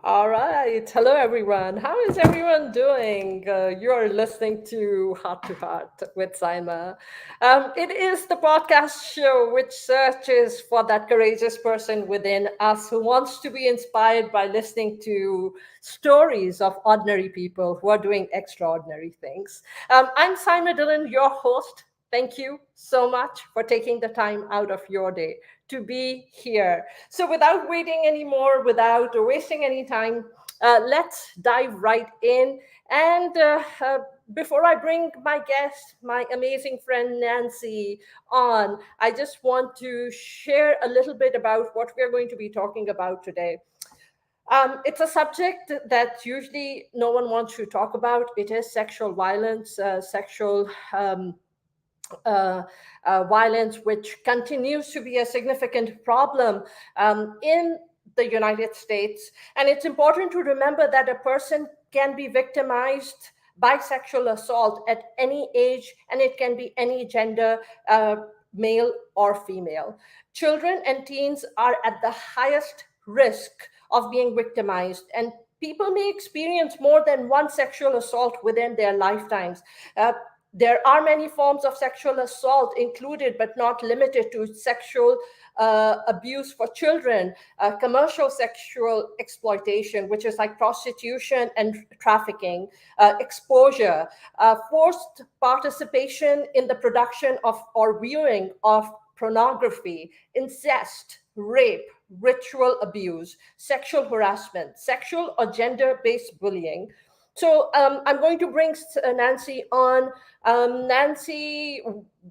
All right. Hello, everyone. How is everyone doing? You're listening to Heart with Saima. It is the podcast show which searches for that courageous person within us who wants to be inspired by listening to stories of ordinary people who are doing extraordinary things. I'm Saima Dillon, your host. Thank you so much for taking the time out of your day to be here. So, without waiting anymore, without wasting any time, let's dive right in. And before I bring my guest, my amazing friend Nancy, on, I just want to share a little bit about what we're going to be talking about today. It's a subject that usually no one wants to talk about. It is sexual violence, sexual uh, violence, which continues to be a significant problem in the United States. And it's important to remember that a person can be victimized by sexual assault at any age, and it can be any gender, male or female. Children and teens are at the highest risk of being victimized, and people may experience more than one sexual assault within their lifetimes. There are many forms of sexual assault included, but not limited to sexual abuse for children, commercial sexual exploitation, which is like prostitution and trafficking, exposure, forced participation in the production of or viewing of pornography, incest, rape, ritual abuse, sexual harassment, sexual or gender based bullying. So I'm going to bring Nancy on. Nancy,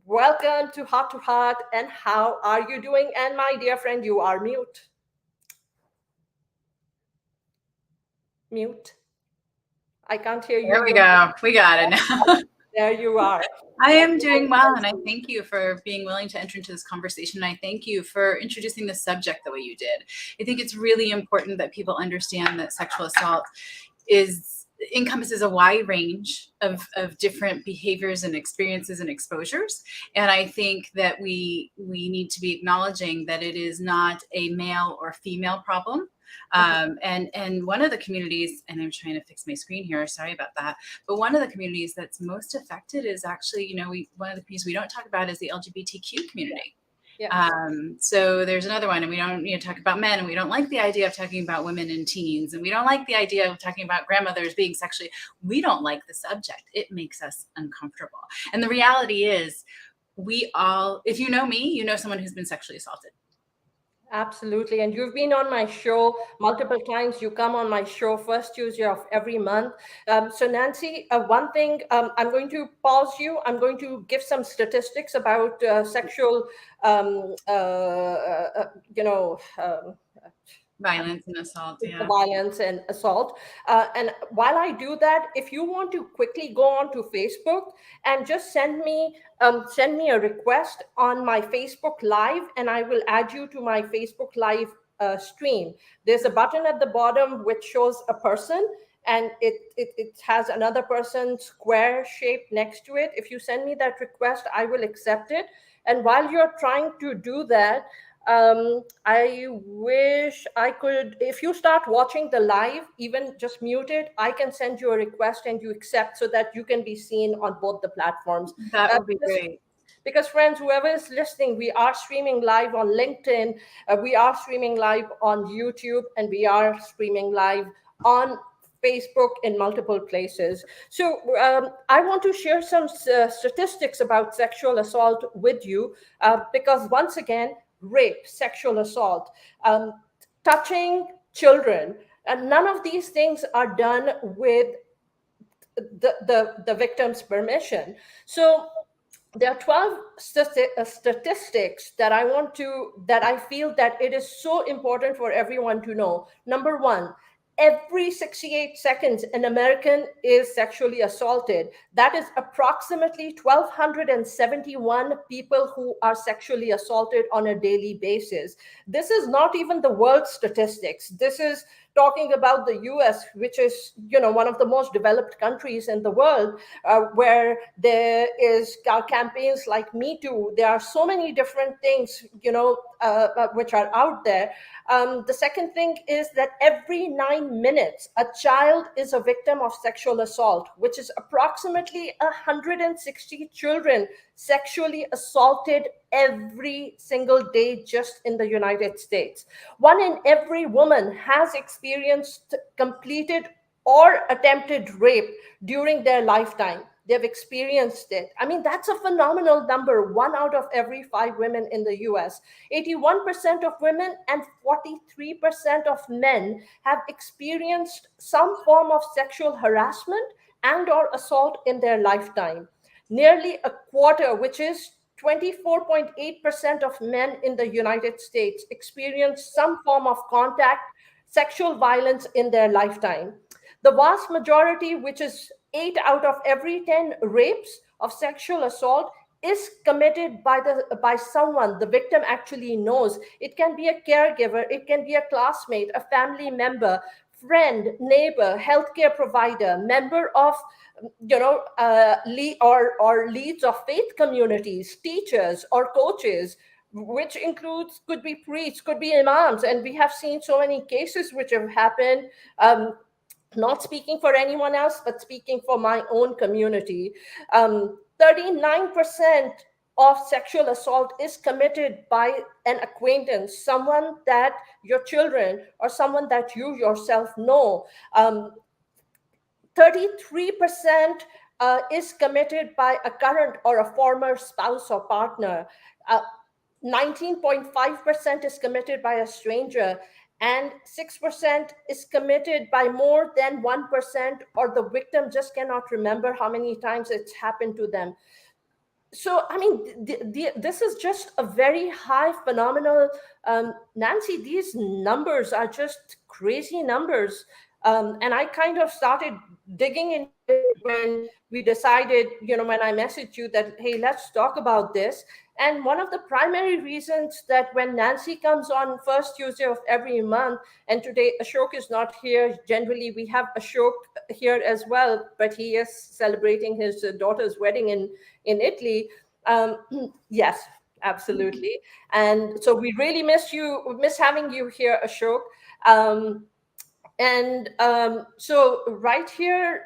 welcome to Heart. And how are you doing? And my dear friend, you are mute. Mute. I can't hear you. There we go. We got it now. There you are. I am doing well, and I thank you for being willing to enter into this conversation. I thank you for introducing the subject the way you did. I think it's really important that people understand that sexual assault encompasses a wide range of different behaviors and experiences and exposures. And I think that we need to be acknowledging that it is not a male or female problem. And one of the communities, and I'm trying to fix my screen here, sorry about that, but one of the communities that's most affected is actually, one of the communities we don't talk about is the LGBTQ community. Yeah. So there's another one, and we don't talk about men, and we don't like the idea of talking about women and teens, and we don't like the idea of talking about grandmothers being sexually. We don't like the subject. It makes us uncomfortable. And the reality is, we all, if you know me, you know someone who's been sexually assaulted. Absolutely. And you've been on my show multiple times. You come on my show first Tuesday of every month. So, Nancy, one thing, I'm going to pause you. I'm going to give some statistics about sexual, you know, Violence and assault, yeah. violence and assault. And while I do that, if you want to quickly go on to Facebook and just send me a request on my Facebook Live, and I will add you to my Facebook Live stream. There's a button at the bottom which shows a person, and it has another person square shape next to it. If you send me that request, I will accept it. And while you're trying to do that, I wish I could, if you start watching the live, even just mute it, I can send you a request and you accept so that you can be seen on both the platforms. That would be great. Because friends, whoever is listening, we are streaming live on LinkedIn, we are streaming live on YouTube, and we are streaming live on Facebook in multiple places. So I want to share some statistics about sexual assault with you because once again, rape, sexual assault, touching children, and none of these things are done with the victim's permission. So there are 12 statistics that I feel that it is so important for everyone to know. Number one, every 68 seconds, an American is sexually assaulted. That is approximately 1,271 people who are sexually assaulted on a daily basis. This is not even the world statistics. This is talking about the US, which is, one of the most developed countries in the world, where there is campaigns like Me Too. There are so many different things, which are out there. The second thing is that every 9 minutes, a child is a victim of sexual assault, which is approximately 160 children sexually assaulted every single day just in the United States. One in every woman has experienced, completed, or attempted rape during their lifetime. They've experienced it. I mean, that's a phenomenal number. 1 out of every 5 women in the US. 81% of women and 43% of men have experienced some form of sexual harassment and or assault in their lifetime. Nearly a quarter, which is 24.8% of men in the United States, experience some form of contact, sexual violence in their lifetime. The vast majority, which is 8 out of every 10 rapes of sexual assault, is committed by someone the victim actually knows. It can be a caregiver, it can be a classmate, a family member, friend, neighbor, healthcare provider, member of or leads of faith communities, teachers or coaches, which includes, could be priests, could be imams, and we have seen so many cases which have happened. Not speaking for anyone else, but speaking for my own community. 39% of sexual assault is committed by an acquaintance, someone that your children or someone that you yourself know. 33% is committed by a current or a former spouse or partner. 19.5% is committed by a stranger, and 6% is committed by more than 1%, or the victim just cannot remember how many times it's happened to them. So, I mean, this is just a very high phenomenal. Nancy, these numbers are just crazy numbers. And I kind of started digging into it when we decided, when I messaged you that, hey, let's talk about this. And one of the primary reasons that when Nancy comes on first Tuesday of every month, and today Ashok is not here, generally we have Ashok here as well, but he is celebrating his daughter's wedding in Italy. Yes, absolutely. And so we really miss having you here, Ashok. So right here,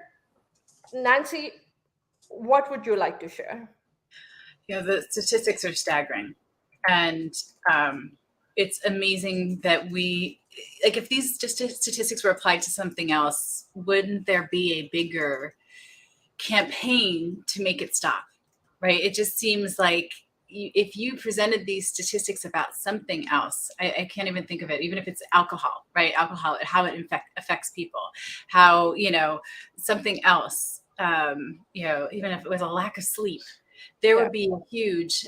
Nancy, what would you like to share? The statistics are staggering. And it's amazing that if these statistics were applied to something else, wouldn't there be a bigger campaign to make it stop, right? It just seems like if you presented these statistics about something else, I can't even think of it, even if it's alcohol, right? Alcohol, how it affects people, how, something else, even if it was a lack of sleep, there would be a huge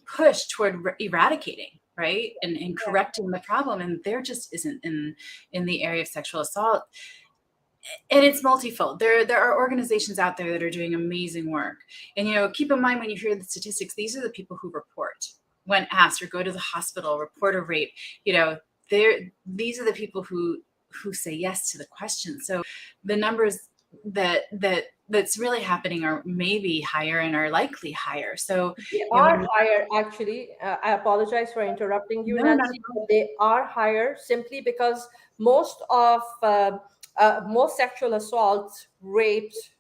push toward eradicating, right? And correcting the problem. And there just isn't in the area of sexual assault. And it's multifold. There are organizations out there that are doing amazing work. And, keep in mind when you hear the statistics, these are the people who report when asked, or go to the hospital, report a rape. These are the people who say yes to the question. So the numbers that's really happening are maybe higher and are likely higher. So they are higher, actually. I apologize for interrupting you, Nancy. But they are higher simply because most sexual assaults, rapes,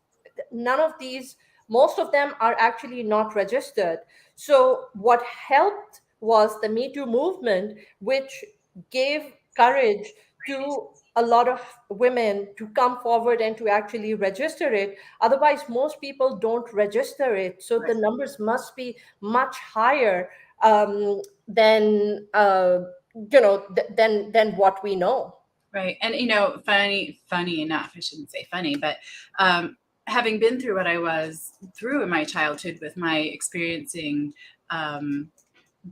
most of them are actually not registered. So what helped was the Me Too movement, which gave courage to a lot of women to come forward and to actually register it. Otherwise, most people don't register it. So the numbers must be much higher than than what we know. Right. And, funny enough, I shouldn't say funny, but having been through what I was through in my childhood with my experiencing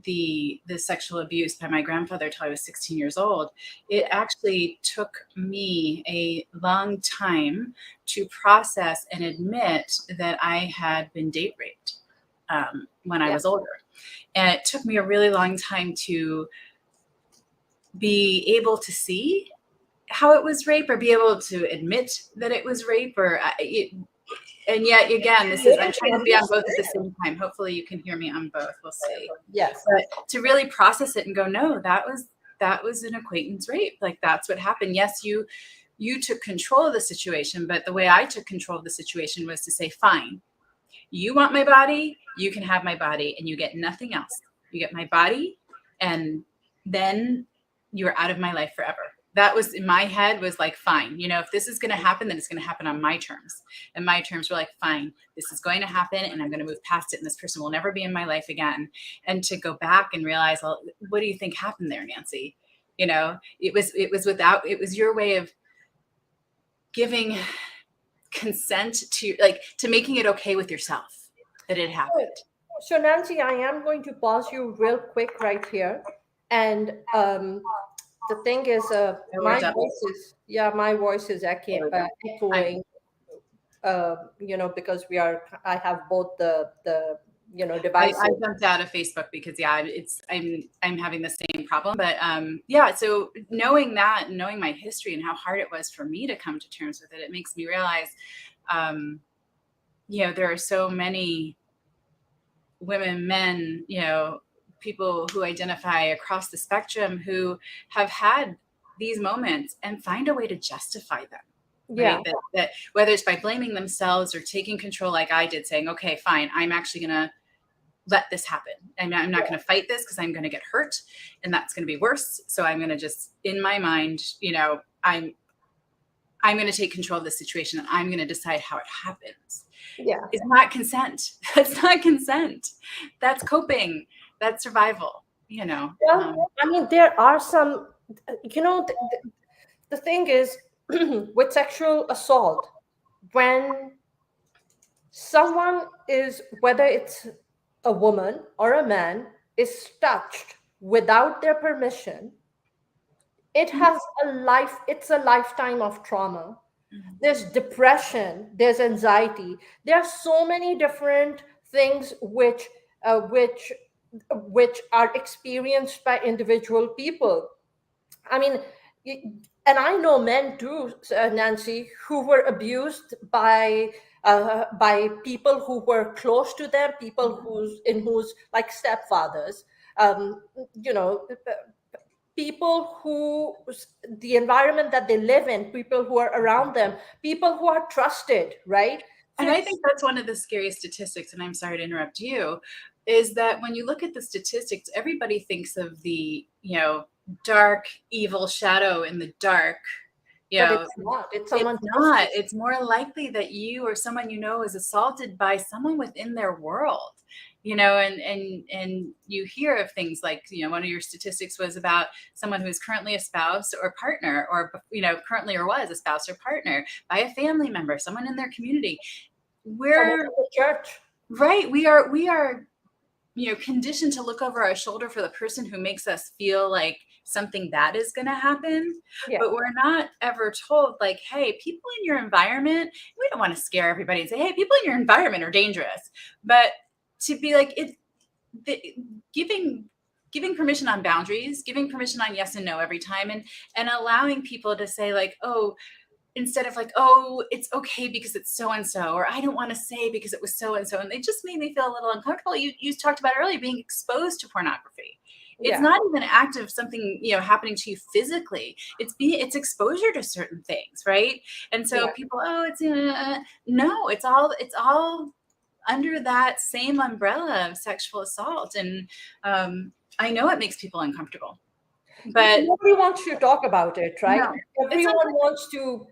the sexual abuse by my grandfather till I was 16 years old, it actually took me a long time to process and admit that I had been date raped when I was older. And it took me a really long time to be able to see how it was rape, or be able to admit that it was rape, or and yet again, this is, I'm trying to be on both at the same time. Hopefully you can hear me on both. We'll see. Yes. But to really process it and go, no, that was an acquaintance rape. Like, that's what happened. Yes, you took control of the situation, but the way I took control of the situation was to say, fine, you want my body, you can have my body, and you get nothing else. You get my body, and then you're out of my life forever. That was, in my head, was like, fine, if this is going to happen, then it's going to happen on my terms. And my terms were like, fine, this is going to happen, and I'm going to move past it, and this person will never be in my life again. And to go back and realize, well, what do you think happened there, Nancy? It was your way of giving consent to making it okay with yourself that it happened. So Nancy, I am going to pause you real quick right here. And the thing is, my voice is echoing, because I have both the devices. I jumped out of Facebook because I'm having the same problem. But so knowing that, and knowing my history and how hard it was for me to come to terms with it makes me realize, there are so many women, men, people who identify across the spectrum who have had these moments and find a way to justify them. Yeah. Right? That whether it's by blaming themselves or taking control, like I did, saying, okay, fine, I'm actually going to let this happen. And I'm not going to fight this because I'm going to get hurt and that's going to be worse. So I'm going to just, in my mind, I'm going to take control of the situation, and I'm going to decide how it happens. Yeah. It's not consent. That's not consent. That's coping. That's survival, Well, I mean, there are some, the thing is, with sexual assault, when someone is, whether it's a woman or a man, is touched without their permission, it's a lifetime of trauma. There's depression, there's anxiety. There are so many different things which are experienced by individual people. I mean, and I know men too, Nancy, who were abused by people who were close to them, people whose like stepfathers, you know, people who, the environment that they live in, people who are around them, people who are trusted, right? And I think that's one of the scariest statistics, and I'm sorry to interrupt you, is that when you look at the statistics, everybody thinks of the, dark, evil shadow in the dark. But it's not. It's someone. It's not. It's more likely that you or someone is assaulted by someone within their world. And you hear of things like, one of your statistics was about someone who is currently a spouse or partner, or, currently or was a spouse or partner by a family member, someone in their community. We're the church. Right. We are, conditioned to look over our shoulder for the person who makes us feel like something bad is going to happen. Yeah. But we're not ever told, like, hey, people in your environment, we don't want to scare everybody and say, hey, people in your environment are dangerous. But to be like, giving permission on boundaries, giving permission on yes and no every time, and allowing people to say, like, oh, instead of like, oh, it's okay because it's so-and-so, or I don't want to say because it was so-and-so. And they just made me feel a little uncomfortable. You talked about earlier being exposed to pornography. It's not even an act of something, happening to you physically. It's exposure to certain things, right? And so people, it's no, it's all under that same umbrella of sexual assault. And I know it makes people uncomfortable. But nobody wants to talk about it, right? No, everyone wants to,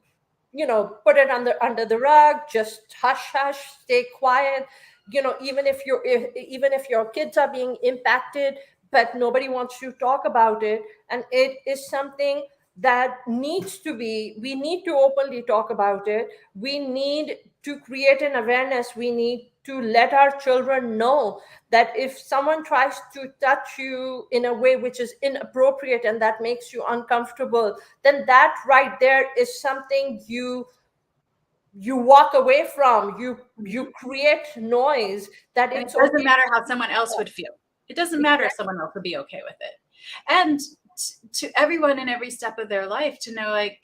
put it under the rug, just hush, stay quiet. Even if your kids are being impacted, but nobody wants to talk about it. And it is something that we need to openly talk about it. We need to create an awareness. We need to let our children know that if someone tries to touch you in a way which is inappropriate and that makes you uncomfortable, then that right there is something you walk away from. You create noise that it doesn't matter how someone else would feel. It doesn't matter if someone else would be okay with it. And to everyone in every step of their life to know, like,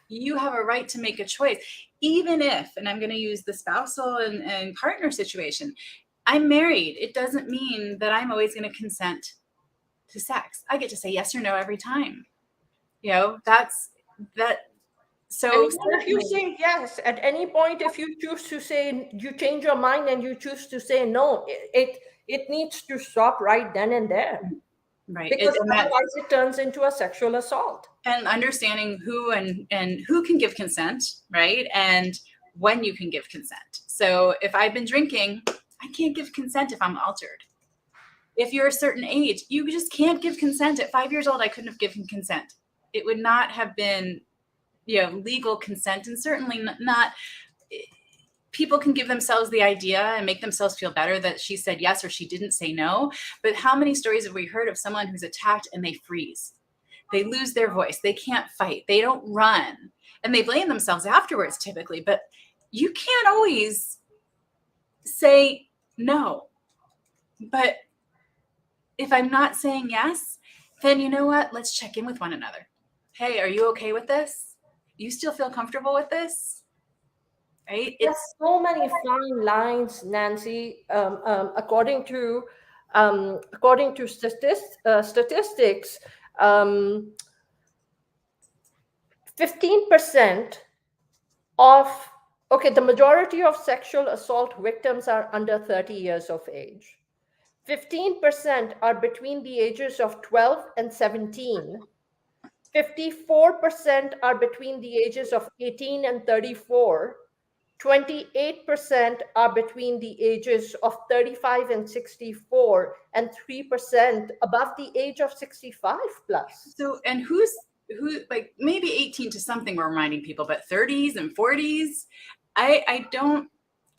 you have a right to make a choice, even if, and I'm going to use the spousal and partner situation, I'm married. It doesn't mean that I'm always going to consent to sex. I get to say yes or no every time. You know, that's that. So And even if you say yes, at any point, if you choose to say, you change your mind and you choose to say no, it needs to stop right then and there. right, Because otherwise it turns into a sexual assault. And understanding who and who can give consent, right? And when you can give consent. So if I've been drinking, I can't give consent if I'm altered. If you're a certain age, you just can't give consent. At 5 years old, I couldn't have given consent. It would not have been, legal consent, and certainly not. People can give themselves the idea and make themselves feel better that she said yes or she didn't say no. But how many stories have we heard of someone who's attacked and they freeze? They lose their voice. They can't fight. They don't run. And they blame themselves afterwards typically. But you can't always say no. But if I'm not saying yes, then you know what? Let's check in with one another. Hey, are you okay with this? You still feel comfortable with this? Right? There's so many fine lines, Nancy. According to statistics, 15% of the majority of sexual assault victims are under 30 years of age. 15% are between the ages of 12 and 17. 54% are between the ages of 18 and 34. 28% are between the ages of 35 and 64, and 3% above the age of 65 plus. So, and who, like maybe 18 to something we're reminding people, but 30s and 40s, I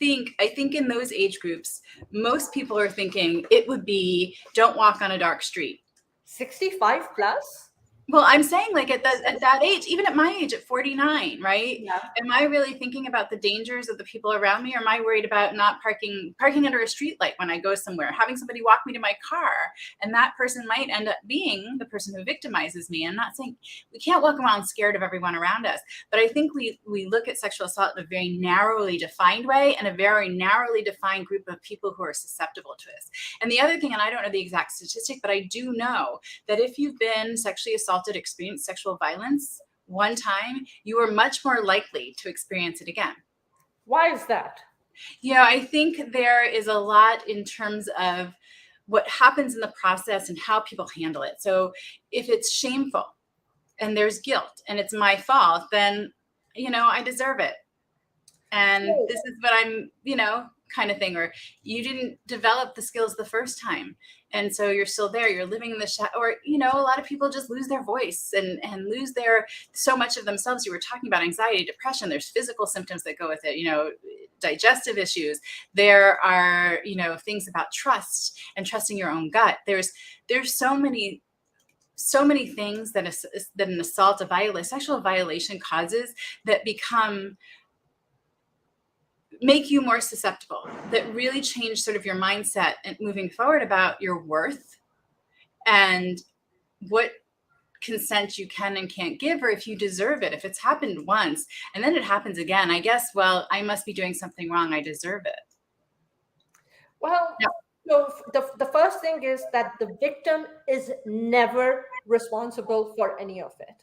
think in those age groups, most people are thinking it would be don't walk on a dark street. 65 plus? Well, I'm saying like at that age, even at my age at 49, right? Yeah. Am I really thinking about the dangers of the people around me? Or am I worried about not parking under a street light when I go somewhere, having somebody walk me to my car? And that person might end up being the person who victimizes me. I'm not saying we can't walk around scared of everyone around us, but I think we look at sexual assault in a very narrowly defined way and a very narrowly defined group of people who are susceptible to this. And the other thing, and I don't know the exact statistic, but I do know that if you've been sexually assaulted, experienced sexual violence one time, you are much more likely to experience it again. Why is that? I think there is a lot in terms of what happens in the process and how people handle it. So if it's shameful and there's guilt and it's my fault, then, I deserve it. And this is what I'm, kind of thing, or you didn't develop the skills the first time. And so you're still there, you're living in the shadow, or, a lot of people just lose their voice and lose so much of themselves. You were talking about anxiety, depression, there's physical symptoms that go with it, digestive issues. There are, things about trust and trusting your own gut. There's so many things that an assault, a sexual violation causes that make you more susceptible, that really change sort of your mindset and moving forward about your worth and what consent you can and can't give, or if you deserve it. If it's happened once and then it happens again, I guess, well, I must be doing something wrong. I deserve it. Well, so the first thing is that the victim is never responsible for any of it.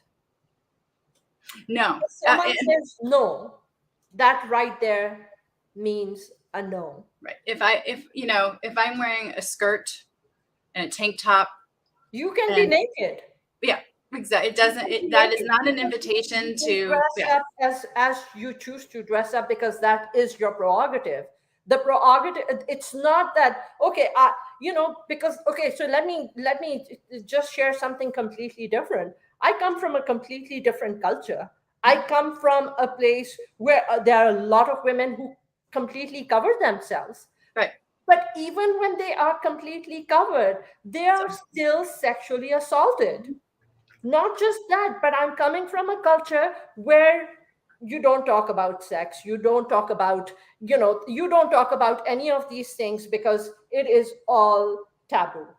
No. If someone says no, that right there means a no. Right. If I'm wearing a skirt and a tank top, you can be naked. Yeah, exactly. That is not an invitation to dress up as you choose to dress up, because that is your prerogative. The prerogative, it's not that, so let me just share something completely different. I come from a completely different culture. I come from a place where there are a lot of women who completely cover themselves. Right. But even when they are completely covered, they are still sexually assaulted. Not just that, but I'm coming from a culture where you don't talk about sex. You don't talk about, you don't talk about any of these things because it is all taboo.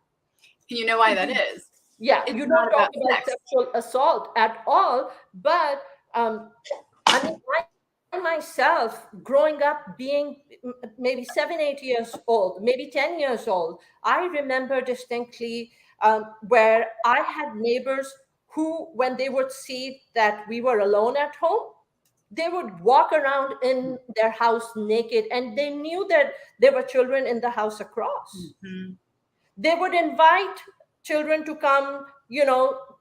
You know why that is? Yeah, It's you not don't talk about about sex. sexual assault at all. But I mean, I myself, growing up, being maybe 7, 8 years old, maybe 10 years old, I remember distinctly where I had neighbors who, when they would see that we were alone at home, they would walk around in their house naked, and they knew that there were children in the house across. Mhm. They would invite children to come,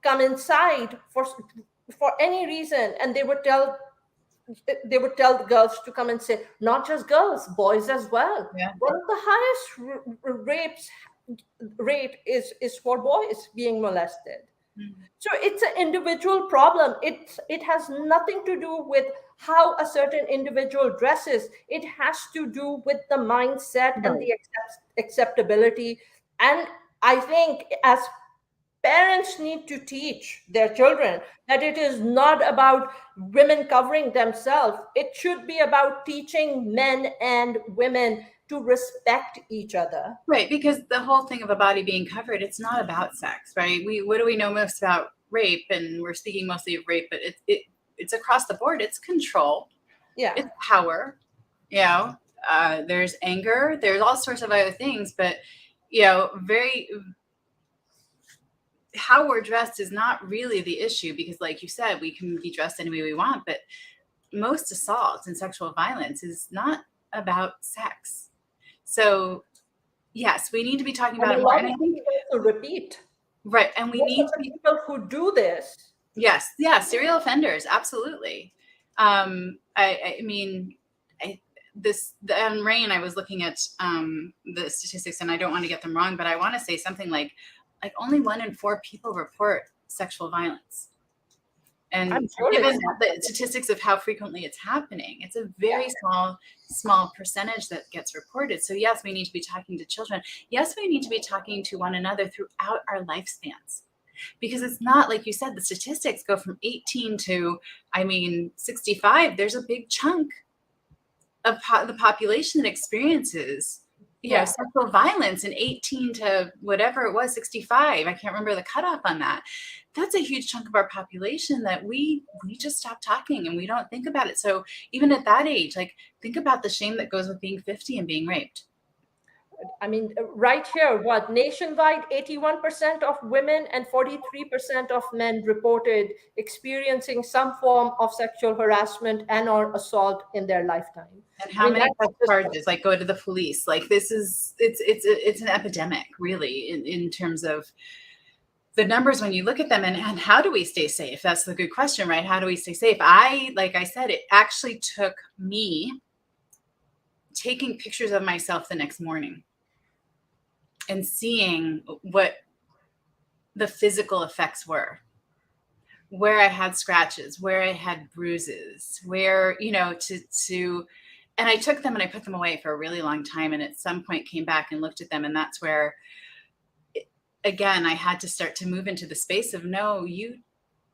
come inside for any reason, and they would tell the girls to come and say, not just girls, boys as well. Yeah. One of the highest rapes rate is for boys being molested. Mhm. So it's an individual problem. It has nothing to do with how a certain individual dresses. It has to do with the mindset and Right. the acceptability. And I think as parents need to teach their children that it is not about women covering themselves. It should be about teaching men and women to respect each other. Right, because the whole thing of a body being covered, it's not about sex, right? What do we know most about rape? And we're speaking mostly of rape, but it's across the board. It's control, Yeah. it's power, you know, there's anger, there's all sorts of other things, but very how we're dressed is not really the issue, because like you said, we can be dressed any way we want, but most assault and sexual violence is not about sex. So yes, we need to be talking And about a it more. lot And of I think, things also repeat. right, and we Most need of to the be, people who do this, yes, yeah, serial offenders, absolutely. I mean, on RAINN, I was looking at the statistics, and I don't want to get them wrong, but I want to say something like only 1 in 4 people report sexual violence. I'm And sure given it's the statistics of how frequently it's happening, it's a yeah. very small percentage that gets reported. So yes, we need to be talking to children. Yes, we need to be talking to one another throughout our lifespans. Because it's not like you said, the statistics go from 18 to, 65. There's a big chunk of the population that experiences, Yeah. sexual violence in 18 to whatever it was, 65. I can't remember the cutoff on that. That's a huge chunk of our population that we just stop talking and we don't think about it. So even at that age, like, think about the shame that goes with being 50 and being raped. I mean, right here, what nationwide, 81% of women and 43% of men reported experiencing some form of sexual harassment and/or assault in their lifetime. And I how mean, many that's press just charges like go to the police? Like, this is it's an epidemic, really, in terms of the numbers when you look at them. And how do we stay safe? That's the good question, right? How do we stay safe? Like I said, it actually took me taking pictures of myself the next morning and seeing what the physical effects were, where I had scratches, where I had bruises, where, to and I took them and I put them away for a really long time, and at some point came back and looked at them, and that's where, again, I had to start to move into the space of, no, you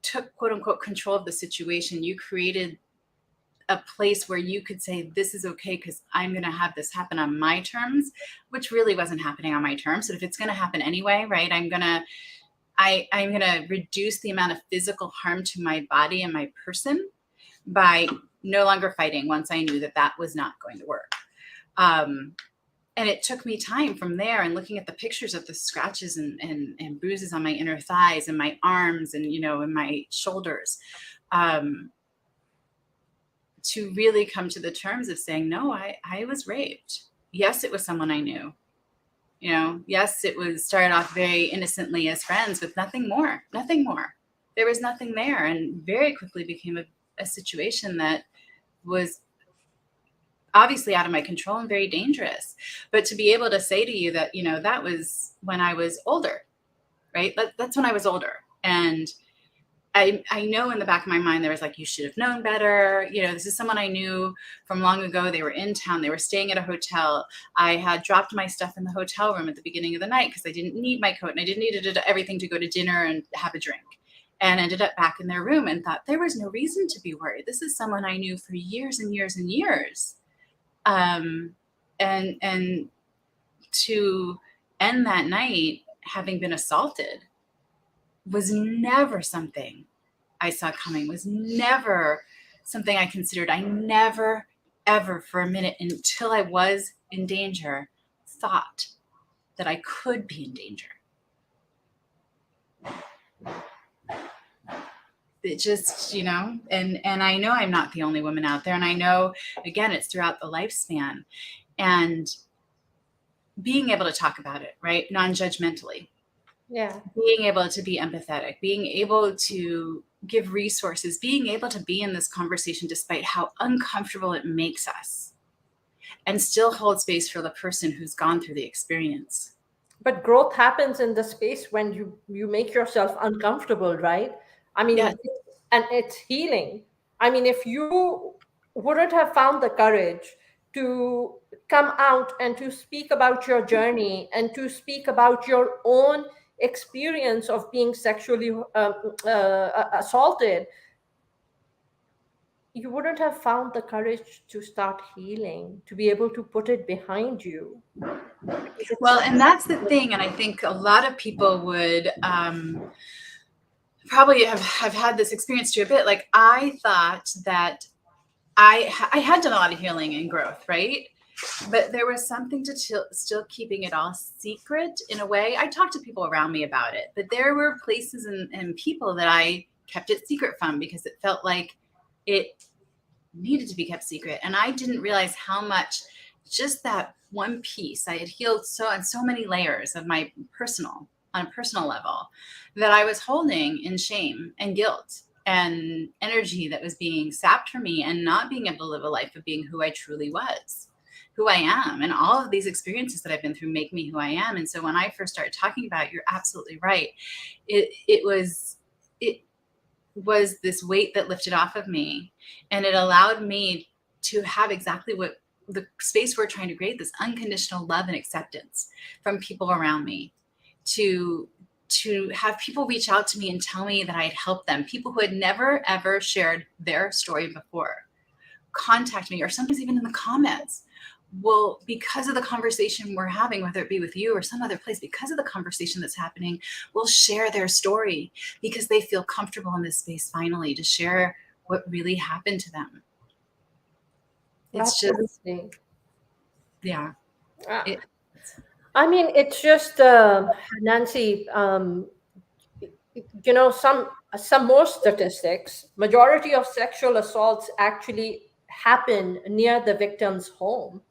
took, quote unquote, control of the situation. You created a place where you could say, this is okay because I'm going to have this happen on my terms, which really wasn't happening on my terms. So if it's going to happen anyway, right, I'm going to reduce the amount of physical harm to my body and my person by no longer fighting once I knew that that was not going to work. And it took me time from there, and looking at the pictures of the scratches and bruises on my inner thighs and my arms and, and my shoulders, to really come to the terms of saying, no, I was raped. Yes, it was someone I knew. Yes, it was started off very innocently as friends with nothing more. There was nothing there, and very quickly became a situation that was obviously out of my control and very dangerous. But to be able to say to you that, that was when I was older, right? That's when I was older. And I know in the back of my mind, there was like, you should have known better. This is someone I knew from long ago. They were in town. They were staying at a hotel. I had dropped my stuff in the hotel room at the beginning of the night because I didn't need my coat and I didn't need everything to go to dinner and have a drink, and ended up back in their room and thought there was no reason to be worried. This is someone I knew for years and years and years. And to end that night having been assaulted was never something I saw coming, was never something I considered. I never, ever for a minute until I was in danger thought that I could be in danger. It just, and I know I'm not the only woman out there. And I know, again, it's throughout the lifespan. And being able to talk about it, right? Non-judgmentally. Yeah. Being able to be empathetic, being able to give resources, being able to be in this conversation despite how uncomfortable it makes us, and still hold space for the person who's gone through the experience. But growth happens in the space when you make yourself uncomfortable, right? I mean, Yes. and it's healing. I mean, if you wouldn't have found the courage to come out and to speak about your journey and to speak about your own experience of being sexually assaulted, you wouldn't have found the courage to start healing, to be able to put it behind you. Because it's Well, such and that's the thing. And I think a lot of people would probably have had this experience too a bit. Like, I thought that I had done a lot of healing and growth, right? But there was something to still keeping it all secret in a way. I talked to people around me about it, but there were places and people that I kept it secret from because it felt like it needed to be kept secret. And I didn't realize how much just that one piece, I had healed on so many layers of my on a personal level, that I was holding in shame and guilt and energy that was being sapped from me, and not being able to live a life of being who I truly was, who I am. And all of these experiences that I've been through make me who I am. And so when I first started talking about it, you're absolutely right. It was this weight that lifted off of me, and it allowed me to have exactly what the space we're trying to create, this unconditional love and acceptance from people around me, to have people reach out to me and tell me that I had helped them. People who had never, ever shared their story before contact me, or sometimes even in the comments will, because of the conversation we're having, whether it be with you or some other place, because of the conversation that's happening, will share their story because they feel comfortable in this space finally to share what really happened to them. It's absolutely. just, yeah. It, I mean, it's just Nancy. Some more statistics. Majority of sexual assaults actually happen near the victim's home,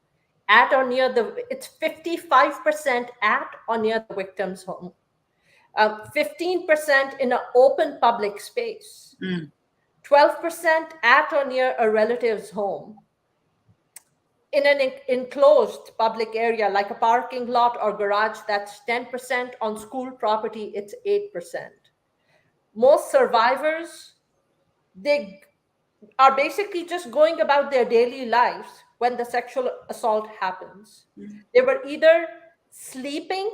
at or near the. It's 55% at or near the victim's home. 15% in an open public space. 12% at or near a relative's home. In an enclosed public area like a parking lot or garage, that's 10%. On school property, it's 8%. Most survivors, they are basically just going about their daily lives when the sexual assault happens. They were either sleeping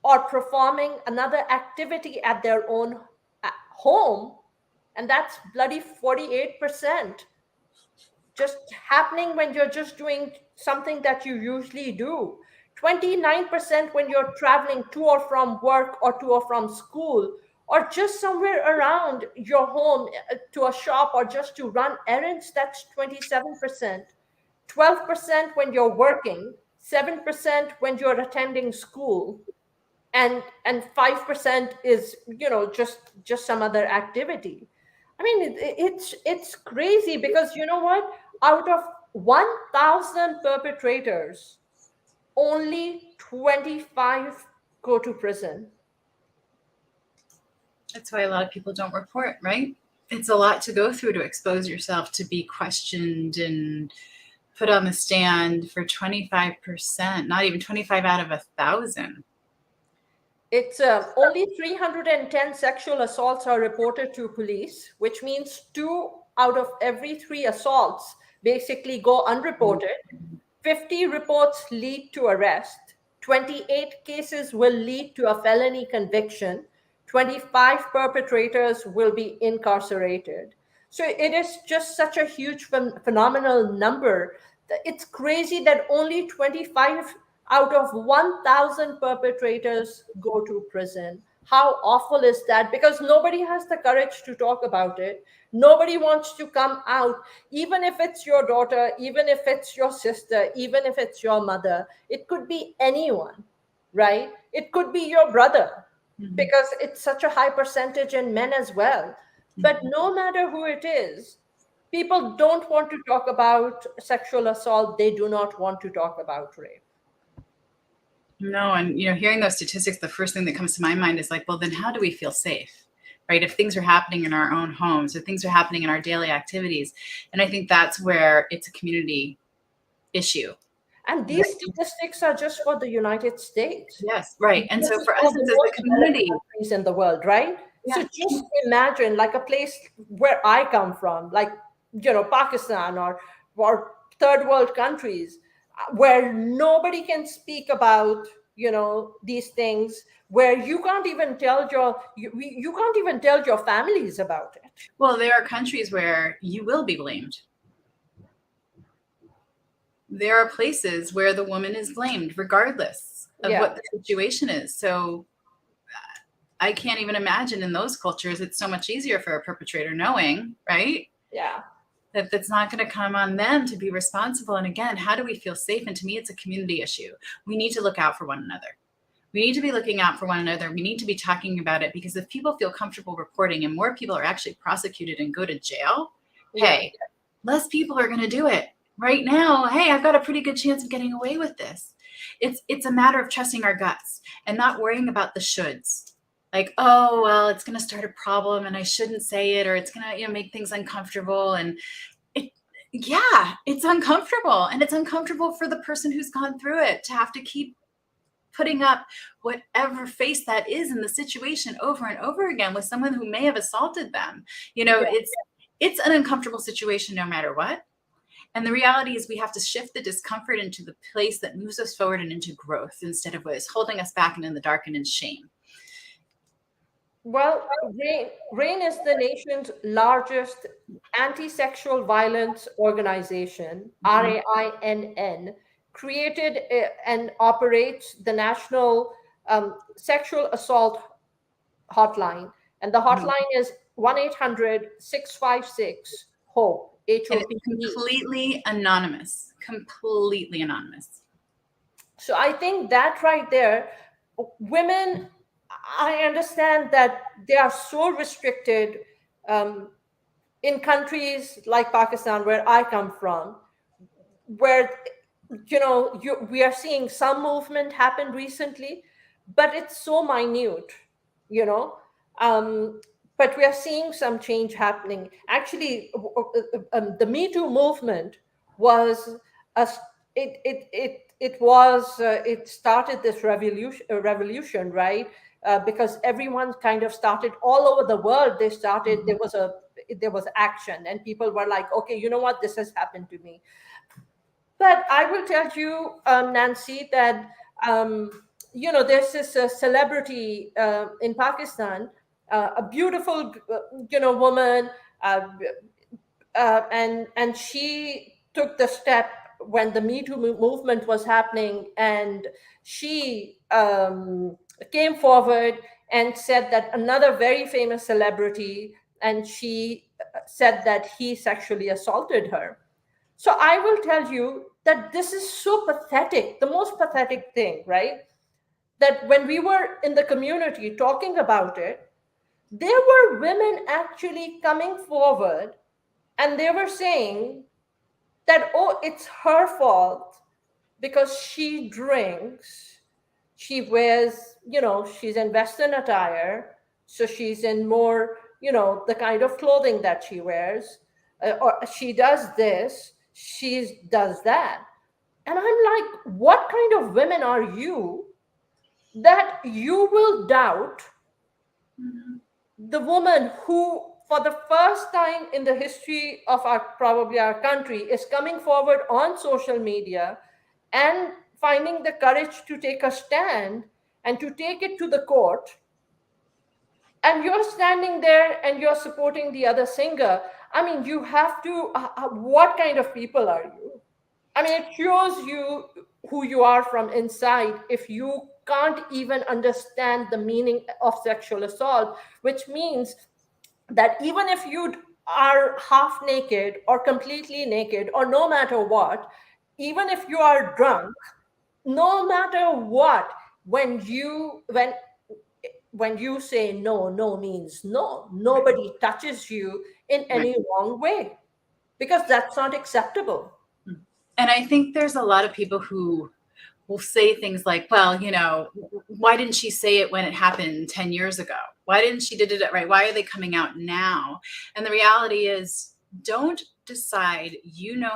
or performing another activity at their own home, and that's bloody 48%. Just happening when you're just doing something that you usually do. 29% when you're traveling to or from work or to or from school, or just somewhere around your home, to a shop or just to run errands. That's 27%. 12% when you're working, 7% when you're attending school, and 5% is just some other activity. I mean, it's crazy, because you know what, out of 1,000 perpetrators, only 25 go to prison. That's why a lot of people don't report, right? It's a lot to go through to expose yourself to be questioned and put on the stand for 25%, not even 25 out of 1,000. It's only 310 sexual assaults are reported to police, which means 2 out of every 3 assaults basically go unreported. 50 reports lead to arrest. 28 cases will lead to a felony conviction. 25 perpetrators will be incarcerated. So it is just such a huge phenomenal number. It's crazy that only 25 out of 1,000 perpetrators go to prison. How awful is that? Because nobody has the courage to talk about it. Nobody wants to come out, even if it's your daughter, even if it's your sister, even if it's your mother. It could be anyone, right? It could be your brother, Mhm. because it's such a high percentage in men as well. But Mhm. no matter who it is, people don't want to talk about sexual assault. They do not want to talk about rape. No, and hearing those statistics, the first thing that comes to my mind is like, well, then how do we feel safe? Right? If things are happening in our own homes or things are happening in our daily activities. And I think that's where it's a community issue. And these Right? statistics are just for the United States. Yes, right. And This so is for us one of the as most a developed community, countries in the world, right? So yeah. just imagine, like a place where I come from, like, Pakistan, or third world countries, where nobody can speak about, these things, where you can't even tell you can't even tell your families about it. Well, there are countries where you will be blamed. There are places where the woman is blamed regardless of Yeah, what the situation is. So I can't even imagine in those cultures, it's so much easier for a perpetrator knowing, right? yeah. That that's not going to come on them to be responsible. And again, how do we feel safe? And to me, it's a community issue. We need to look out for one another. We need to be looking out for one another. We need to be talking about it, because if people feel comfortable reporting and more people are actually prosecuted and go to jail, Yeah. hey, less people are going to do it. Right now, hey, I've got a pretty good chance of getting away with this. It's a matter of trusting our guts and not worrying about the shoulds. Like, oh, well, it's going to start a problem and I shouldn't say it, or it's going to make things uncomfortable. And it, yeah, it's uncomfortable, and it's uncomfortable for the person who's gone through it to have to keep putting up whatever face that is in the situation over and over again with someone who may have assaulted them. It's an uncomfortable situation no matter what. And the reality is we have to shift the discomfort into the place that moves us forward and into growth, instead of what is holding us back and in the dark and in shame. Well, RAINN is the nation's largest anti-sexual violence organization, Mhm. RAINN, created and operates the National Sexual Assault Hotline. And the Mhm. hotline is 1-800-656-HOPE, And it's HOPE. completely anonymous, completely anonymous. So I think that right there, women, I understand that they are so restricted, um, in countries like Pakistan, where I come from, where we are seeing some movement happen recently, but it's so minute, you know. Um, but we are seeing some change happening. Actually, the Me Too movement was a s- it started this revolution, right? Because everyone kind of started all over the world. They started Mhm. there was action, and people were like, okay, you know what, this has happened to me. But I will tell you, Nancy, that there's this celebrity in Pakistan, a beautiful, woman, uh, and she took the step when the Me Too movement was happening, and she came forward and said that another very famous celebrity, and she said that he sexually assaulted her. So I will tell you that this is so pathetic, the most pathetic thing, right? That when we were in the community talking about it, there were women actually coming forward, and they were saying that, oh, it's her fault because she drinks, she wears, she's in Western attire, so she's in more, the kind of clothing that she wears, or she does this, she does that. And I'm like, what kind of women are you that you will doubt Mhm. the woman who, for the first time in the history of probably our country, is coming forward on social media and finding the courage to take a stand and to take it to the court, and you're standing there and you're supporting the other singer? I mean, you have to, what kind of people are you? I mean, it shows you who you are from inside if you can't even understand the meaning of sexual assault, which means that even if you are half naked or completely naked or no matter what, even if you are drunk, no matter what, when you say no, no means no. Nobody touches you in Right. any wrong way, because that's not acceptable. And I think there's a lot of people who will say things like, well, why didn't she say it when it happened 10 years ago? Why didn't she did it right? Why are they coming out now? And the reality is, don't decide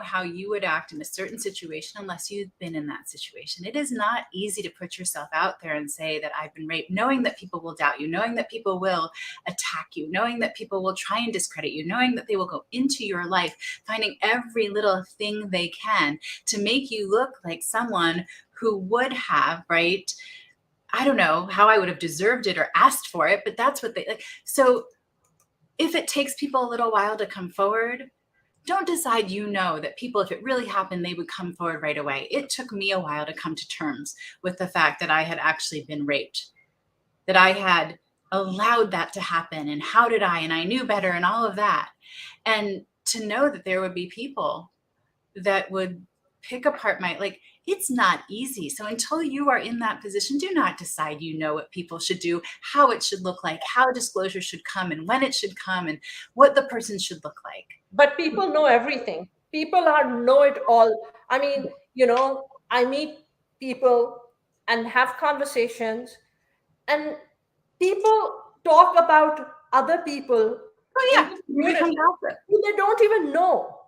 how you would act in a certain situation unless you've been in that situation. It is not easy to put yourself out there and say that I've been raped, knowing that people will doubt you, knowing that people will attack you, knowing that people will try and discredit you, knowing that they will go into your life, finding every little thing they can to make you look like someone who would have, right? I don't know how I would have deserved it or asked for it, but that's what they like. So if it takes people a little while to come forward, don't decide that people, if it really happened, they would come forward right away. It took me a while to come to terms with the fact that I had actually been raped, that I had allowed that to happen, and how did I, and I knew better, and all of that. And to know that there would be people that would pick apart it's not easy. So until you are in that position, do not decide what people should do, how it should look like, how disclosure should come, and when it should come, and what the person should look like. But people know everything. People are know it all. I mean, I meet people and have conversations, and people talk about other people Oh in yeah, the you become community gossip. who they don't even know,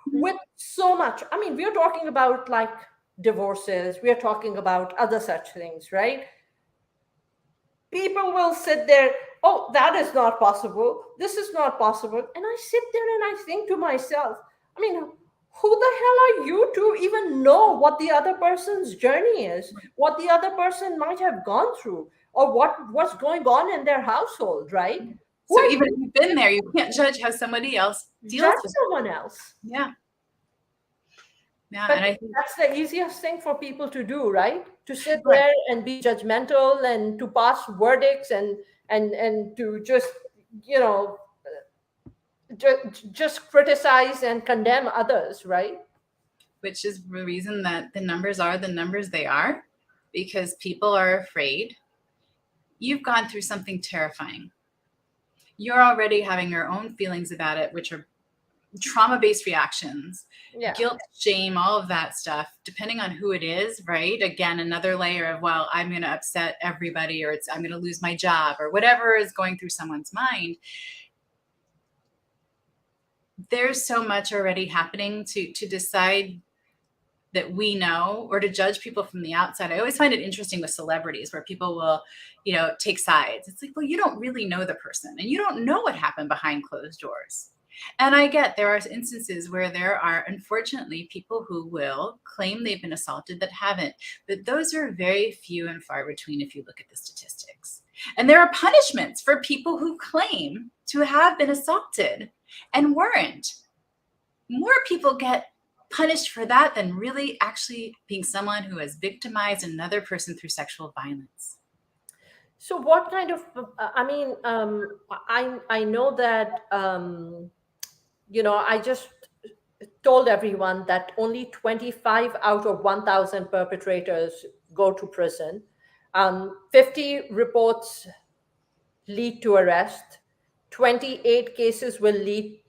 Mhm. with so much. I mean, we're talking about like divorces, we're talking about other such things, right? People will sit there, oh, that is not possible, this is not possible. And I sit there and I think to myself, I mean, who the hell are you to even know what the other person's journey is, what the other person might have gone through, or what's going on in their household, right? Who So are even if you you've been there, you can't judge how somebody else to deals judge with someone else? it. Yeah. Yeah. But And I think, that's the easiest thing for people to do, right? To sit right. there and be judgmental and to pass verdicts and to just, you know, just criticize and condemn others, right? Which is the reason that the numbers are the numbers they are, because people are afraid. You've gone through something terrifying. You're already having your own feelings about it, which are trauma-based reactions, Yeah. guilt, shame, all of that stuff, depending on who it is, right? Again, another layer of, well, I'm going to upset everybody, or I'm going to lose my job, or whatever is going through someone's mind. There's so much already happening to decide that we know, or to judge people from the outside. I always find it interesting with celebrities where people will, take sides. It's like, well, you don't really know the person, and you don't know what happened behind closed doors. And I get there are instances where there are, unfortunately, people who will claim they've been assaulted that haven't, but those are very few and far between if you look at the statistics. And there are punishments for people who claim to have been assaulted and weren't. More people get punished for that than really actually being someone who has victimized another person through sexual violence. So what kind of, I mean, I know that, I just told everyone that only 25 out of 1,000 perpetrators go to prison. 50 reports lead to arrest. 28 cases will lead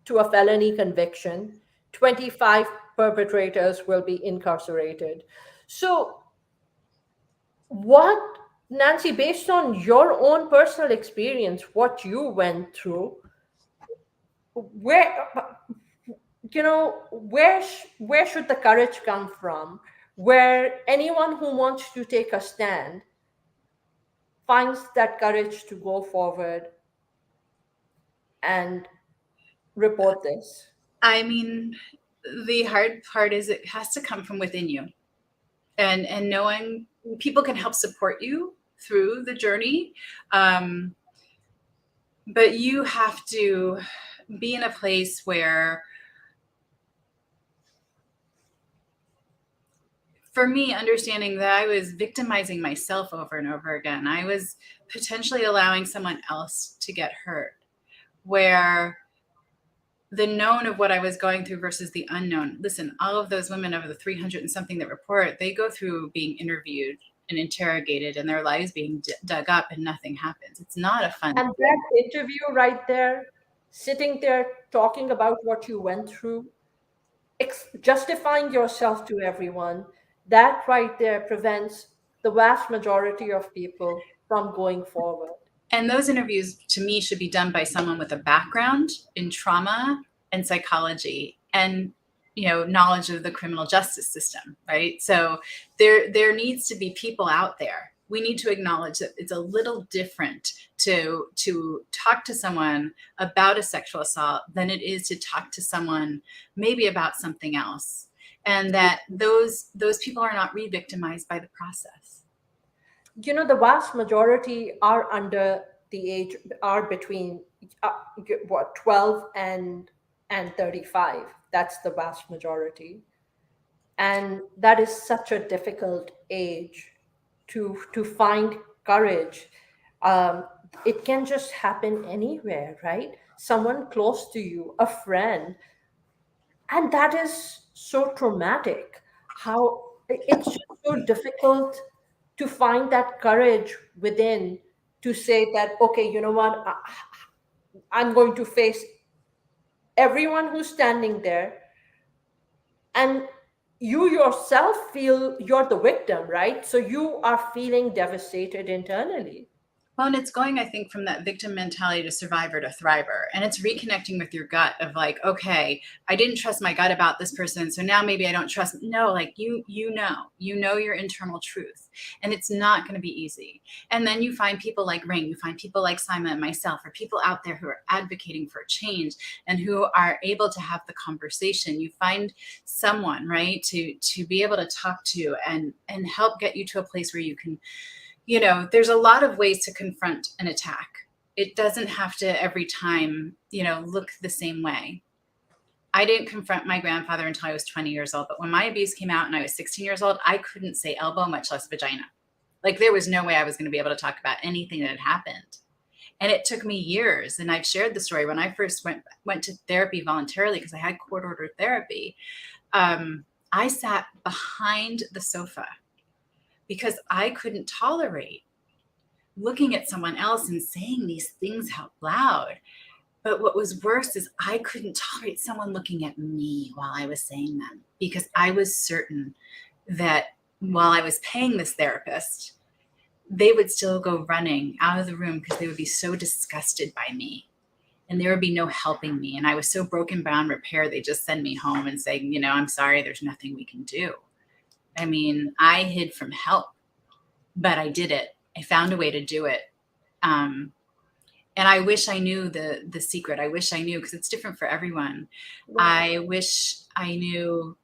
to a felony conviction. 25 perpetrators will be incarcerated. So, what, Nancy, based on your own personal experience, what you went through, where, where should the courage come from? Where anyone who wants to take a stand finds that courage to go forward and report this. I mean, the hard part is it has to come from within you. And knowing people can help support you through the journey. But you have to be in a place where, for me, understanding that I was victimizing myself over and over again, I was potentially allowing someone else to get hurt, where the known of what I was going through versus the unknown. Listen, all of those women, over the 300 and something that report, they go through being interviewed and interrogated and their lives being dug up and nothing happens. It's not a fun And thing. that interview right there, sitting there talking about what you went through, justifying yourself to everyone, that right there prevents the vast majority of people from going forward. And those interviews, to me, should be done by someone with a background in trauma and psychology and, knowledge of the criminal justice system, right? So there needs to be people out there. We need to acknowledge that it's a little different to talk to someone about a sexual assault than it is to talk to someone maybe about something else, and that those people are not re-victimized by the process. The vast majority are under the age, are between what, 12 and 35. That's the vast majority. And that is such a difficult age to find courage. um, it can just happen anywhere, right? Someone close to you, a friend. And that is so traumatic, how it's just so difficult to find that courage within, to say that, okay, you know what, I'm going to face everyone who's standing there. And you yourself feel you're the victim, right? So you are feeling devastated internally. Well, and it's going, I think, from that victim mentality to survivor to thriver. And it's reconnecting with your gut of like, okay, I didn't trust my gut about this person, so now maybe I don't trust. No, like you know your internal truth. And it's not going to be easy. And then you find people like RAINN, you find people like Saima and myself, or people out there who are advocating for change and who are able to have the conversation. You find someone, right, to be able to talk to and help get you to a place where you can, there's a lot of ways to confront an attack. It doesn't have to every time, look the same way. I didn't confront my grandfather until I was 20 years old. But when my abuse came out and I was 16 years old, I couldn't say elbow, much less vagina. Like there was no way I was going to be able to talk about anything that had happened. And it took me years. And I've shared the story when I first went to therapy voluntarily because I had court-ordered therapy. I sat behind the sofa because I couldn't tolerate looking at someone else and saying these things out loud. But what was worse is I couldn't tolerate someone looking at me while I was saying them, because I was certain that while I was paying this therapist, they would still go running out of the room because they would be so disgusted by me and there would be no helping me. And I was so broken beyond repair, they just send me home and say, I'm sorry, there's nothing we can do. I mean, I hid from help, but I did it. I found a way to do it. And I wish I knew the secret. I wish I knew, because it's different for everyone. I wish I knew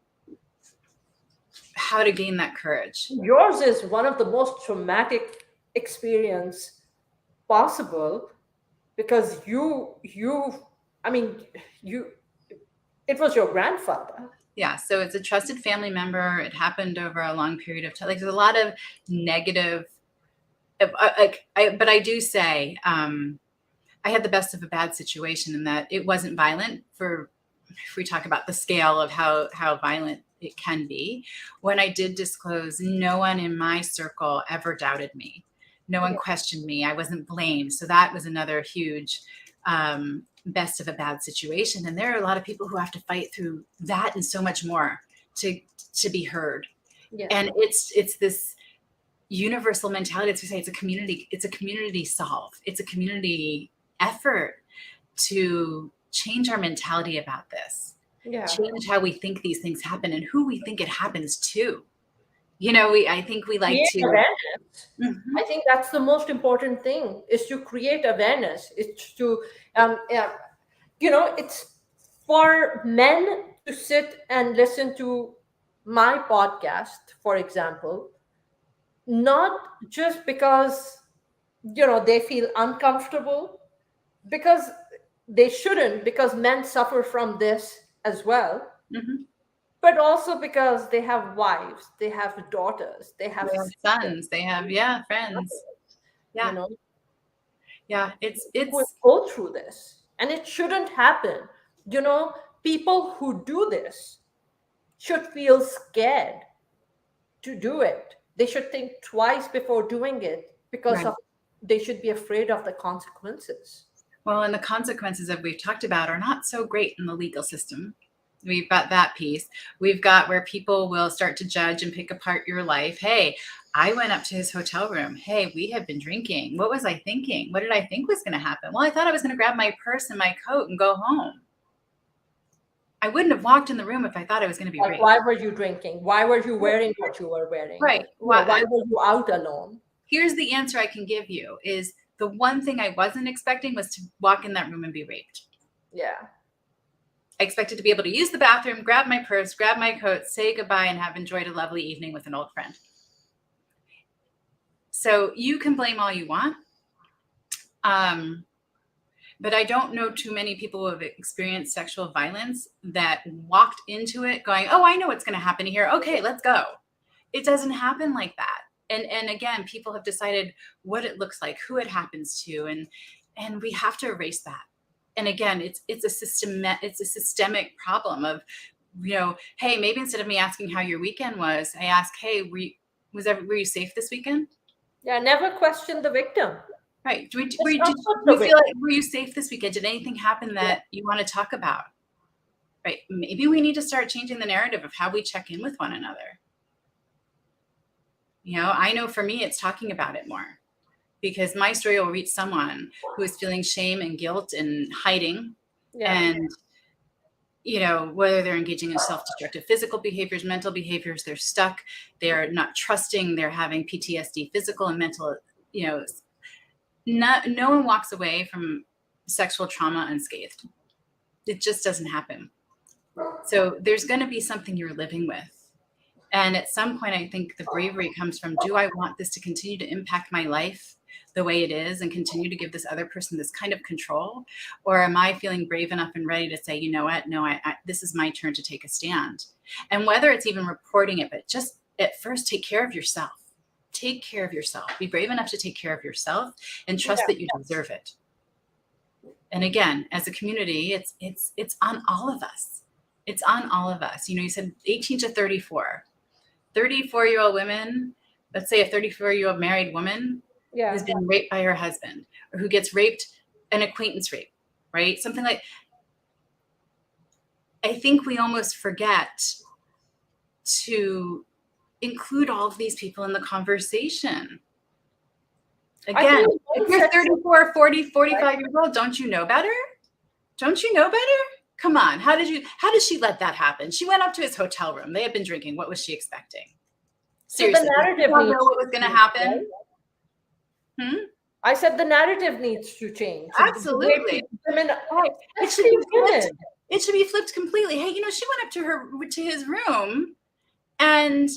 how to gain that courage. Yours is one of the most traumatic experience possible, because I mean, you, it was your grandfather. Yeah, so it's a trusted family member. It happened over a long period of time. Like there's a lot of negative, but I do say I had the best of a bad situation in that it wasn't violent. If we talk about the scale of how violent it can be, when I did disclose, no one in my circle ever doubted me. No one questioned me. I wasn't blamed. So that was another huge best of a bad situation. And there are a lot of people who have to fight through that and so much more to be heard. Yeah. And it's this universal mentality to say it's a community solve. It's a community effort to change our mentality about this. Yeah. Change how we think these things happen and who we think it happens to. I think we like to awareness. Mm-hmm. I think that's the most important thing, is to create awareness. It's to it's for men to sit and listen to my podcast, for example, not just because they feel uncomfortable, because they shouldn't, because men suffer from this as well. Mm-hmm. but also because they have wives, they have daughters, they have They have sons, they have, friends. you know, It's who will go through this. And it shouldn't happen. You know, people who do this should feel scared to do it. They should think twice before doing it because right. of they should be afraid of the consequences. Well, and the consequences that we've talked about are not so great in the legal system. We've got that piece. We've got where people will start to judge and pick apart your life. Hey, I went up to his hotel room. Hey, we have been drinking. What was I thinking? What did I think was going to happen? Well, I thought I was going to grab my purse and my coat and go home. I wouldn't have walked in the room if I thought I was going to be raped. Why were you drinking? Why were you wearing what you were wearing? Right. Why were you out alone? Here's the answer I can give you is the one thing I wasn't expecting was to walk in that room and be raped. Yeah. I expected to be able to use the bathroom, grab my purse, grab my coat, say goodbye, and have enjoyed a lovely evening with an old friend. So you can blame all you want. But I don't know too many people who have experienced sexual violence that walked into it going, oh, I know what's going to happen here. Okay, let's go. It doesn't happen like that. And again, people have decided what it looks like, who it happens to, and we have to erase that. And again, it's a systemic problem of, hey, maybe instead of me asking how your weekend was, I ask, hey, were you safe this weekend? Yeah, never question the victim. Right. Were you safe this weekend? Did anything happen that you want to talk about? Right. Maybe we need to start changing the narrative of how we check in with one another. I know for me, it's talking about it more, because my story will reach someone who is feeling shame and guilt and hiding. Yeah. And, whether they're engaging in self-destructive physical behaviors, mental behaviors, they're stuck, they're not trusting, they're having PTSD, physical and mental, no one walks away from sexual trauma unscathed. It just doesn't happen. So there's going to be something you're living with. And at some point, I think the bravery comes from, do I want this to continue to impact my life the way it is and continue to give this other person this kind of control? Or am I feeling brave enough and ready to say, you know what, no, this is my turn to take a stand? And whether it's even reporting it, but just at first, take care of yourself. Take care of yourself. Be brave enough to take care of yourself and trust that you deserve it. And again, as a community, it's on all of us. It's on all of us. You said 18 to 34. 34-year-old women, let's say a 34-year-old married woman has been raped by her husband, or who gets raped, an acquaintance rape, right? Something like, I think we almost forget to include all of these people in the conversation. Again, if you're 34, 40, 45 years old, don't you know better? Don't you know better? Come on. How did she let that happen? She went up to his hotel room. They had been drinking. What was she expecting? Seriously, so the narrative you don't know what was going to happen? Right? I said the narrative needs to change. Absolutely. It should be flipped completely. Hey, she went up to his room and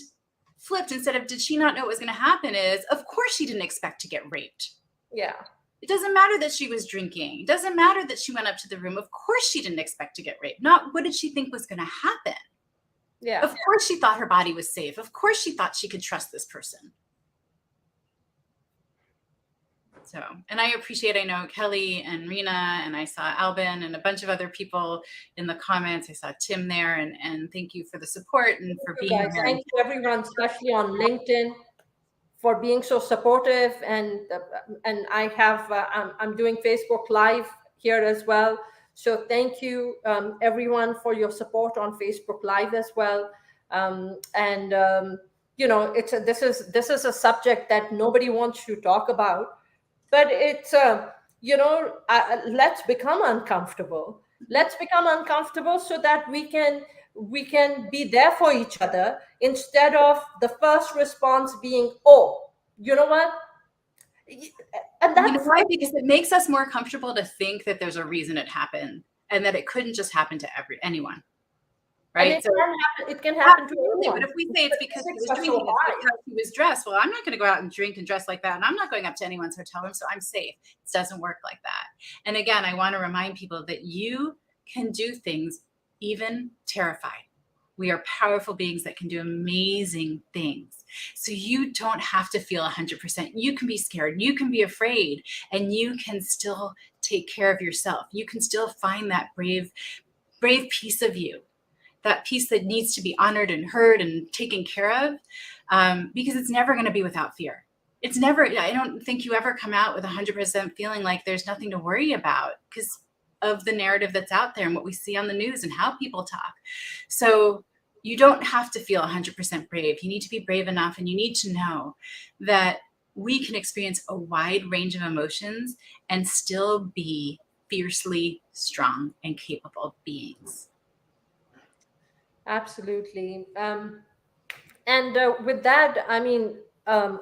flipped. Instead of, did she not know what was going to happen, is, of course she didn't expect to get raped. Yeah. It doesn't matter that she was drinking. It doesn't matter that she went up to the room. Of course she didn't expect to get raped. Not what did she think was going to happen. Yeah. Of course she thought her body was safe. Of course she thought she could trust this person. So, and I know Kelly and Rena, and I saw Albin and a bunch of other people in the comments. I saw Tim there, and thank you for the support and for being here. Thank you everyone, especially on LinkedIn, for being so supportive. And I have, I'm doing Facebook Live here as well. So thank you everyone for your support on Facebook Live as well. This is a subject that nobody wants to talk about. But it's, let's become uncomfortable. Let's become uncomfortable so that we can be there for each other, instead of the first response being, oh, you know what? And that's why, because it makes us more comfortable to think that there's a reason it happened and that it couldn't just happen to anyone. Right? It can happen to anyone. But if we say it's because he was drinking, it's because he was dressed, well, I'm not going to go out and drink and dress like that, and I'm not going up to anyone's hotel room, so I'm safe. It doesn't work like that. And again, I want to remind people that you can do things even terrified. We are powerful beings that can do amazing things. So you don't have to feel 100%. You can be scared, you can be afraid, and you can still take care of yourself. You can still find that brave piece of you, that piece that needs to be honored and heard and taken care of, because it's never going to be without fear. It's never, I don't think you ever come out with 100% feeling like there's nothing to worry about because of the narrative that's out there and what we see on the news and how people talk. So you don't have to feel 100% brave. You need to be brave enough, and you need to know that we can experience a wide range of emotions and still be fiercely strong and capable beings. Absolutely. And with that, I mean,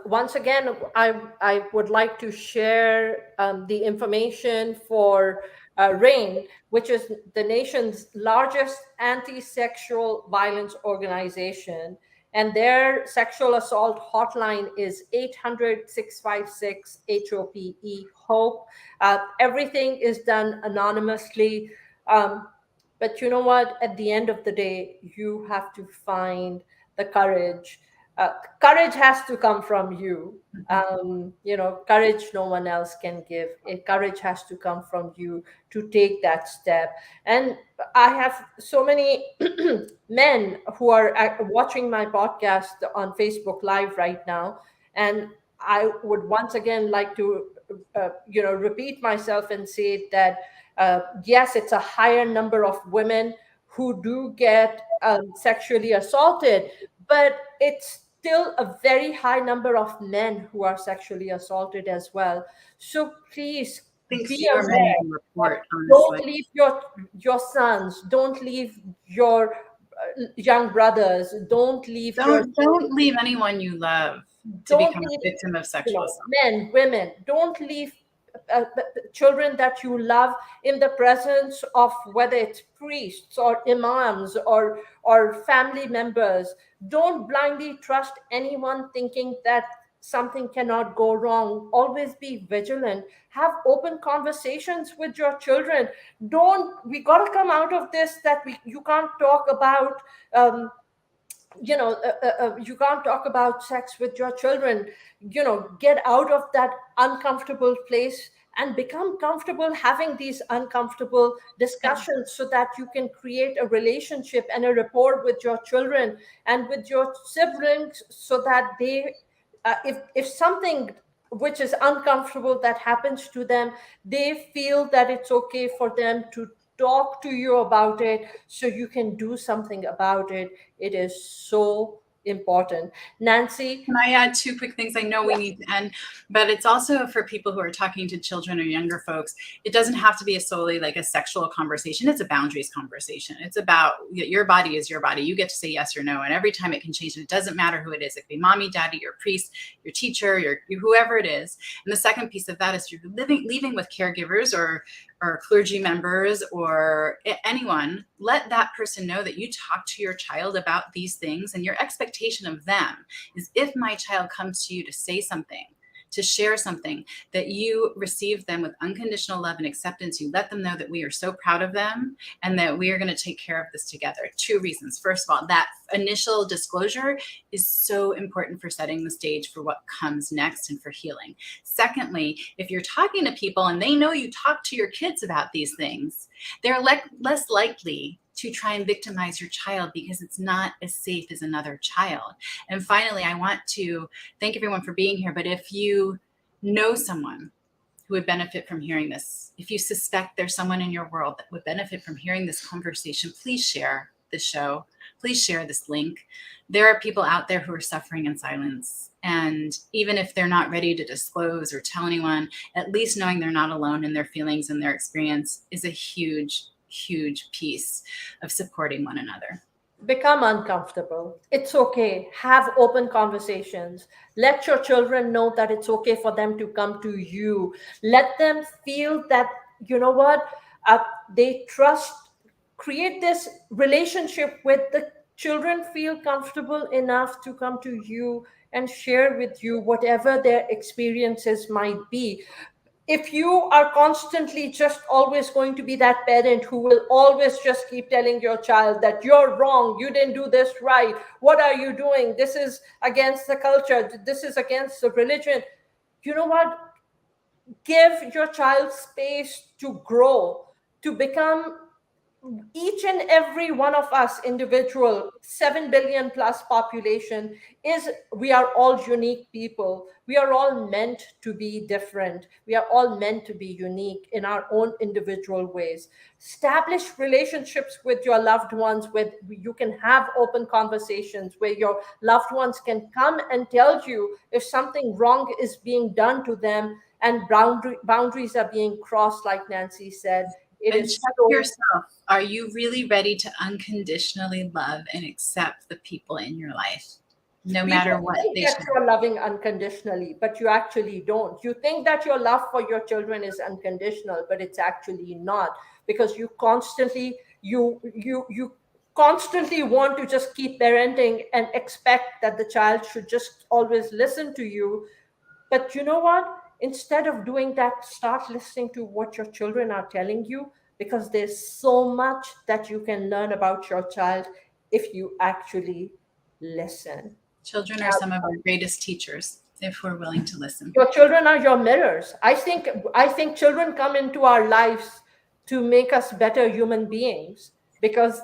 once again, I would like to share the information for RAINN, which is the nation's largest anti-sexual violence organization. And their sexual assault hotline is 800-656-HOPE, HOPE. Everything is done anonymously. Um, but you know what? At the end of the day, you have to find the courage. Courage has to come from you. Courage no one else can give. Courage has to come from you to take that step. And I have so many men who are watching my podcast on Facebook Live right now, and I would once again like to, repeat myself and say that yes, it's a higher number of women who do get sexually assaulted, but it's still a very high number of men who are sexually assaulted as well. So please I think be fewer men aware. even report, Don't honestly. leave your sons. Don't leave your young brothers. Don't leave your Don't leave anyone you love to don't become a leave victim of sexual assault. men, women. Don't leave children that you love in the presence of whether it's priests or imams or family members. Don't blindly trust anyone thinking that something cannot go wrong. Always be vigilant. Have open conversations with your children. Don't We got to come out of this that you can't talk about you can't talk about sex with your children. Get out of that uncomfortable place and become comfortable having these uncomfortable Yeah. discussions so that you can create a relationship and a rapport with your children and with your siblings, so that they if something which is uncomfortable that happens to them, they feel that it's okay for them to talk to you about it so you can do something about it. It is so important. Nancy? Can I add two quick things? I know we need to end, but it's also for people who are talking to children or younger folks. It doesn't have to be solely like a sexual conversation. It's a boundaries conversation. It's about your body is your body. You get to say yes or no. And every time it can change. And it doesn't matter who it is. It could be mommy, daddy, your priest, your teacher, your whoever it is. And the second piece of that is you're leaving with caregivers or clergy members or anyone, let that person know that you talk to your child about these things, and your expectation of them is, if my child comes to you to say something, to share something, that you receive them with unconditional love and acceptance. You let them know that we are so proud of them and that we are going to take care of this together. Two reasons. First of all, that initial disclosure is so important for setting the stage for what comes next and for healing. Secondly, if you're talking to people and they know you talk to your kids about these things, they're less likely to try and victimize your child because it's not as safe as another child. And finally, I want to thank everyone for being here. But if you know someone who would benefit from hearing this, if you suspect there's someone in your world that would benefit from hearing this conversation, please share this show. Please share this link. There are people out there who are suffering in silence. And even if they're not ready to disclose or tell anyone, at least knowing they're not alone in their feelings and their experience is a huge piece of supporting one another. Become uncomfortable. It's okay. Have open conversations. Let your children know that it's okay for them to come to you. Let them feel that, you know what, they trust, create this relationship with the children, feel comfortable enough to come to you and share with you whatever their experiences might be. if you are constantly just always going to be that parent who will always just keep telling your child that you're wrong, you didn't do this right, what are you doing, this is against the culture, this is against the religion, you know what? Give your child space to grow, to become each and every one of us individual 7 billion plus population is, we are all unique people, we are all meant to be different, we are all meant to be unique in our own individual ways. Establish relationships with your loved ones where you can have open conversations, where your loved ones can come and tell you if something wrong is being done to them and boundaries are being crossed, like Nancy said. It And is check so. yourself. Are you really ready to unconditionally love and accept the people in your life, no matter People what think they that share? you're loving unconditionally, but you actually don't. You think that your love for your children is unconditional, but it's actually not, because you constantly want to just keep parenting and expect that the child should just always listen to you. But you know what? Instead of doing that, start listening to what your children are telling you, because there's so much that you can learn about your child if you actually listen. Children are some of our greatest teachers if we're willing to listen. Your children are your mirrors. I think children come into our lives to make us better human beings, because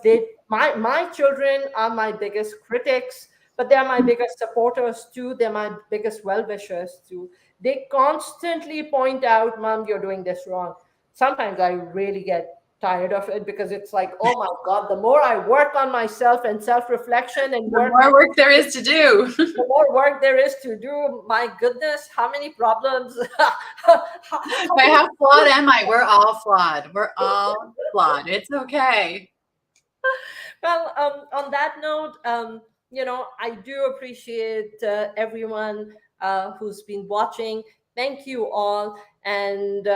my children are my biggest critics, but they're my biggest supporters too. They're my biggest well-wishers too. They constantly point out, Mom, you're doing this wrong. Sometimes I really get tired of it, because it's like, oh my God, the more I work on myself and self-reflection and The work, more work there is to do. the more work there is to do. My goodness, how many problems. But how flawed am I? We're all flawed. We're all flawed. It's okay. Well, on that note, I do appreciate everyone who's been watching. Thank you all. And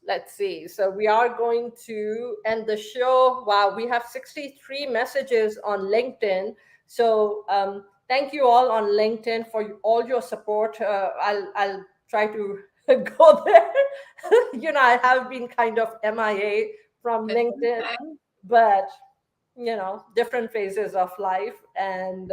let's see. So we are going to end the show. Wow, we have 63 messages on LinkedIn. So thank you all on LinkedIn for all your support. I'll try to go there. I have been kind of MIA from It's LinkedIn, okay. but different phases of life. And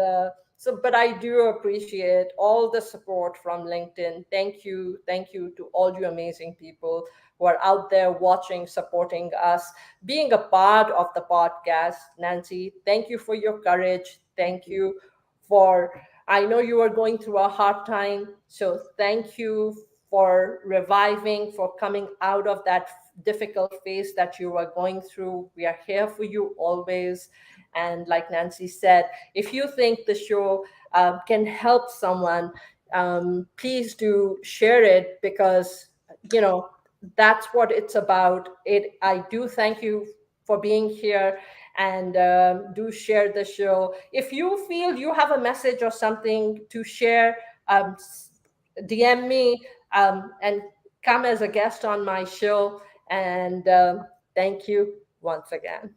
but I do appreciate all the support from LinkedIn. Thank you to all you amazing people who are out there watching, supporting us, being a part of the podcast. Nancy, thank you for your courage. Thank you for, I know you are going through a hard time, so thank you for reviving, for coming out of that difficult phase that you are going through. We are here for you always. And like Nancy said, if you think the show can help someone, please do share it, because that's what it's about. I do thank you for being here, and do share the show. If you feel you have a message or something to share, DM me, and come as a guest on my show. And thank you once again.